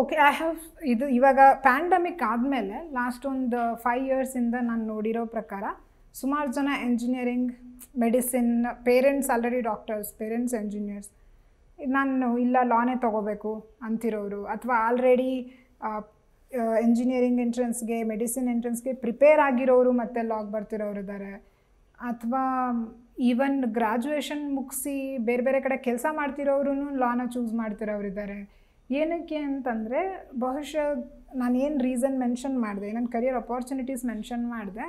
Okay. ಇದು ಇವಾಗ pandemic ಆದಮೇಲೆ ಲಾಸ್ಟ್ ಒಂದು 5 ಇಯರ್ಸಿಂದ ನಾನು ನೋಡಿರೋ ಪ್ರಕಾರ ಸುಮಾರು ಜನ engineering, medicine, parents already doctors, parents engineers, ನಾನು ಇಲ್ಲ ಲಾನೇ ತೊಗೋಬೇಕು ಅಂತಿರೋರು, ಅಥವಾ ಆಲ್ರೆಡಿ ಎಂಜಿನಿಯರಿಂಗ್ ಎಂಟ್ರೆನ್ಸ್ಗೆ, ಮೆಡಿಸಿನ್ ಎಂಟ್ರೆನ್ಸ್ಗೆ ಪ್ರಿಪೇರ್ ಆಗಿರೋರು ಮತ್ತು ಲಾಗ್ ಬರ್ತಿರೋರು ಇದ್ದಾರೆ. ಅಥವಾ ಈವನ್ ಗ್ರ್ಯಾಜುಯೇಷನ್ ಮುಗಿಸಿ ಬೇರೆ ಬೇರೆ ಕಡೆ ಕೆಲಸ ಮಾಡ್ತಿರೋರು ಲಾನ ಚೂಸ್ ಮಾಡ್ತಿರೋರಿದ್ದಾರೆ. ಏನಕ್ಕೆ ಅಂತಂದರೆ ಬಹುಶಃ ನಾನೇನು ರೀಸನ್ ಮೆನ್ಷನ್ ಮಾಡಿದೆ, ನನ್ನ ಕರಿಯರ್ ಅಪಾರ್ಚುನಿಟೀಸ್ ಮೆನ್ಷನ್ ಮಾಡಿದೆ,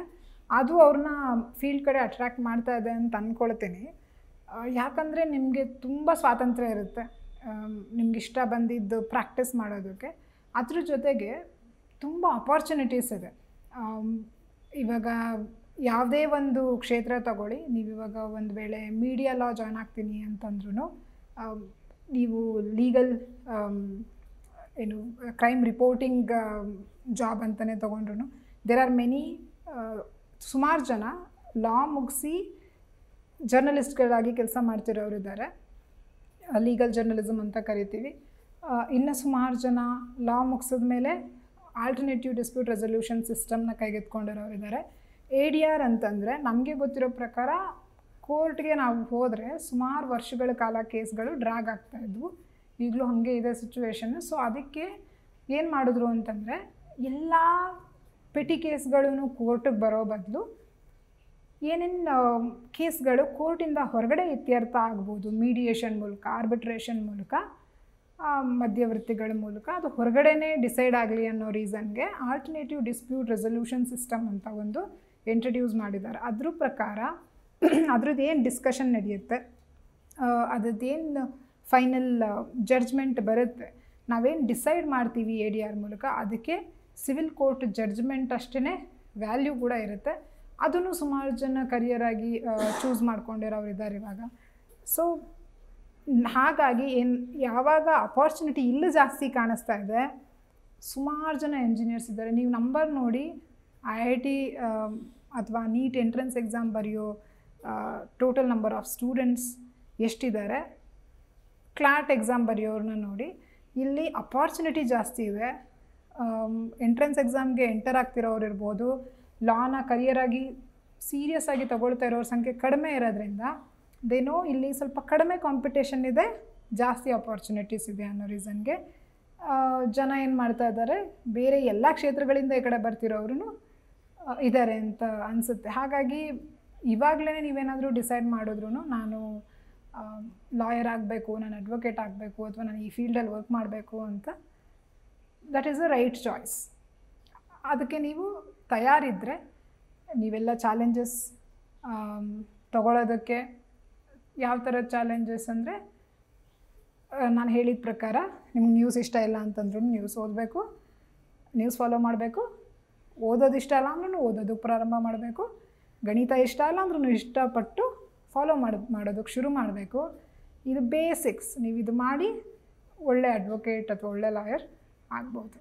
ಅದು ಅವ್ರನ್ನ ಫೀಲ್ಡ್ ಕಡೆ ಅಟ್ರ್ಯಾಕ್ಟ್ ಮಾಡ್ತಾ ಇದೆ ಅಂತ ಅಂದ್ಕೊಳ್ತೀನಿ. ಯಾಕಂದರೆ ನಿಮಗೆ ತುಂಬ ಸ್ವಾತಂತ್ರ್ಯ ಇರುತ್ತೆ, ನಿಮ್ಗೆ ಇಷ್ಟ ಬಂದಿದ್ದು ಪ್ರಾಕ್ಟೀಸ್ ಮಾಡೋದಕ್ಕೆ. ಅದ್ರ ಜೊತೆಗೆ ತುಂಬ ಅಪಾರ್ಚುನಿಟೀಸ್ ಇದೆ. ಇವಾಗ ಯಾವುದೇ ಒಂದು ಕ್ಷೇತ್ರ ತಗೊಳ್ಳಿ, ನೀವಿವಾಗ ಒಂದು ವೇಳೆ ಮೀಡಿಯಾ ಲಾ ಜಾಯ್ನ್ ಆಗ್ತೀನಿ ಅಂತಂದ್ರೂ, ನೀವು ಲೀಗಲ್ ಏನು ಕ್ರೈಮ್ ರಿಪೋರ್ಟಿಂಗ್ ಜಾಬ್ ಅಂತಲೇ ತೊಗೊಂಡ್ರು, ದೇರ್ ಆರ್ ಮೆನಿ, ಸುಮಾರು ಜನ ಲಾ ಮುಗಿಸಿ ಜರ್ನಲಿಸ್ಟ್ಗಳಾಗಿ ಕೆಲಸ ಮಾಡ್ತಿರೋರು ಇದ್ದಾರೆ, ಲೀಗಲ್ ಜರ್ನಲಿಸಮ್ ಅಂತ ಕರಿತೀವಿ. ಇನ್ನು ಸುಮಾರು ಜನ ಲಾ ಮುಗಿಸಿದ ಮೇಲೆ ಆಲ್ಟರ್ನೇಟಿವ್ ಡಿಸ್ಪ್ಯೂಟ್ ರೆಸಲ್ಯೂಷನ್ ಸಿಸ್ಟಮ್ನ ಕೈಗೆತ್ಕೊಂಡಿರೋರು ಇದ್ದಾರೆ. ADR ಅಂತಂದರೆ ನಮಗೆ ಗೊತ್ತಿರೋ ಪ್ರಕಾರ ಕೋರ್ಟ್ಗೆ ನಾವು ಹೋದರೆ ಸುಮಾರು ವರ್ಷಗಳ ಕಾಲ ಕೇಸ್ಗಳು ಡ್ರ್ಯಾಗ್ ಆಗ್ತಾಯಿದ್ವು. ಈಗಲೂ ಹಾಗೆ ಇದೆ ಸಿಚುವೇಶನ್. ಸೊ ಅದಕ್ಕೆ ಏನು ಮಾಡಿದ್ರು ಅಂತಂದರೆ, ಎಲ್ಲ ಪೆಟಿ ಕೇಸ್ಗಳೂ ಕೋರ್ಟಿಗೆ ಬರೋ ಬದಲು ಏನೇನು ಕೇಸ್ಗಳು ಕೋರ್ಟಿಂದ ಹೊರಗಡೆ ಇತ್ಯರ್ಥ ಆಗ್ಬೋದು, ಮೀಡಿಯೇಷನ್ ಮೂಲಕ, ಆರ್ಬಿಟ್ರೇಷನ್ ಮೂಲಕ, ಮಧ್ಯವರ್ತಿಗಳ ಮೂಲಕ, ಅದು ಹೊರಗಡೆನೇ ಡಿಸೈಡ್ ಆಗಲಿ ಅನ್ನೋ ರೀಸನ್ಗೆ ಆಲ್ಟರ್ನೇಟಿವ್ ಡಿಸ್ಪ್ಯೂಟ್ ರೆಸಲ್ಯೂಷನ್ ಸಿಸ್ಟಮ್ ಅಂತ ಒಂದು ಇಂಟ್ರಡ್ಯೂಸ್ ಮಾಡಿದ್ದಾರೆ. ಅದ್ರ ಪ್ರಕಾರ ಅದ್ರದ್ದು ಏನು ಡಿಸ್ಕಷನ್ ನಡೆಯುತ್ತೆ, ಅದ್ರದ್ದೇನು ಫೈನಲ್ ಜಡ್ಜ್ಮೆಂಟ್ ಬರುತ್ತೆ, ನಾವೇನು ಡಿಸೈಡ್ ಮಾಡ್ತೀವಿ ADR ಮೂಲಕ, ಅದಕ್ಕೆ ಸಿವಿಲ್ ಕೋರ್ಟ್ ಜಡ್ಜ್ಮೆಂಟ್ ಅಷ್ಟೇ ವ್ಯಾಲ್ಯೂ ಕೂಡ ಇರುತ್ತೆ. ಅದನ್ನು ಸುಮಾರು ಜನ ಕರಿಯರಾಗಿ ಚೂಸ್ ಮಾಡ್ಕೊಂಡಿರೋರು ಇದ್ದಾರೆ ಇವಾಗ. ಸೊ ಹಾಗಾಗಿ ಯಾವಾಗ ಅಪಾರ್ಚುನಿಟಿ ಇಲ್ಲಿ ಜಾಸ್ತಿ ಕಾಣಿಸ್ತಾ ಇದೆ, ಸುಮಾರು ಜನ ಎಂಜಿನಿಯರ್ಸ್ ಇದ್ದಾರೆ. ನೀವು ನಂಬರ್ ನೋಡಿ, IIT ಅಥವಾ ನೀಟ್ ಎಂಟ್ರೆನ್ಸ್ ಎಕ್ಸಾಮ್ ಬರೆಯೋ ಟೋಟಲ್ ನಂಬರ್ ಆಫ್ ಸ್ಟೂಡೆಂಟ್ಸ್ ಎಷ್ಟಿದ್ದಾರೆ, ಕ್ಲಾಟ್ ಎಕ್ಸಾಮ್ ಬರೆಯೋರನ್ನ ನೋಡಿ, ಇಲ್ಲಿ ಅಪಾರ್ಚುನಿಟಿ ಜಾಸ್ತಿ ಇದೆ. ಎಂಟ್ರೆನ್ಸ್ ಎಕ್ಸಾಮ್ಗೆ ಎಂಟರ್ ಆಗ್ತಿರೋರು ಇರ್ಬೋದು, ಲಾನ ಕರಿಯರಾಗಿ ಸೀರಿಯಸ್ ಆಗಿ ತೊಗೊಳ್ತಾ ಇರೋರ ಸಂಖ್ಯೆ ಕಡಿಮೆ ಇರೋದ್ರಿಂದ ದೇನೋ ಇಲ್ಲಿ ಸ್ವಲ್ಪ ಕಡಿಮೆ ಕಾಂಪಿಟೇಷನ್ ಇದೆ, ಜಾಸ್ತಿ ಅಪಾರ್ಚುನಿಟೀಸ್ ಇದೆ ಅನ್ನೋ ರೀಸನ್ಗೆ ಜನ ಏನು ಮಾಡ್ತಾ ಇದ್ದಾರೆ, ಬೇರೆ ಎಲ್ಲ ಕ್ಷೇತ್ರಗಳಿಂದ ಈ ಕಡೆ ಬರ್ತಿರೋರು ಇದ್ದಾರೆ ಅಂತ ಅನಿಸುತ್ತೆ. ಹಾಗಾಗಿ ಇವಾಗಲೇ ನೀವೇನಾದರೂ ಡಿಸೈಡ್ ಮಾಡಿದ್ರು, ನಾನು ಲಾಯರ್ ಆಗಬೇಕು, ನಾನು ಅಡ್ವೊಕೇಟ್ ಆಗಬೇಕು, ಅಥವಾ ನಾನು ಈ ಫೀಲ್ಡಲ್ಲಿ ವರ್ಕ್ ಮಾಡಬೇಕು ಅಂತ, that is a right choice. ಅದಕ್ಕೆ ನೀವು ತಯಾರಿದ್ದರೆ, ನೀವೆಲ್ಲ ಚಾಲೆಂಜಸ್ ತಗೊಳ್ಳೋದಕ್ಕೆ, ಯಾವ ಥರದ ಚಾಲೆಂಜಸ್ ಅಂದರೆ, ನಾನು ಹೇಳಿದ ಪ್ರಕಾರ ನಿಮ್ಗೆ ನ್ಯೂಸ್ ಇಷ್ಟ ಇಲ್ಲ ಅಂತಂದ್ರೂ ನ್ಯೂಸ್ ಓದಬೇಕು, ನ್ಯೂಸ್ ಫಾಲೋ ಮಾಡಬೇಕು, ಓದೋದು ಇಷ್ಟ ಇಲ್ಲ ಅಂದ್ರೂ ಓದೋದಕ್ಕೆ ಪ್ರಾರಂಭ ಮಾಡಬೇಕು, ಗಣಿತ ಇಷ್ಟ ಇಲ್ಲ ಅಂದ್ರೂ ಇಷ್ಟಪಟ್ಟು ಫಾಲೋ ಮಾಡೋದಕ್ಕೆ ಶುರು ಮಾಡಬೇಕು. ಇದು ಬೇಸಿಕ್ಸ್. ನೀವು ಇದು ಮಾಡಿ ಒಳ್ಳೆ ಅಡ್ವೊಕೇಟ್ ಅಥವಾ ಒಳ್ಳೆ ಲಾಯರ್ ಆಗ್ಬೋದು.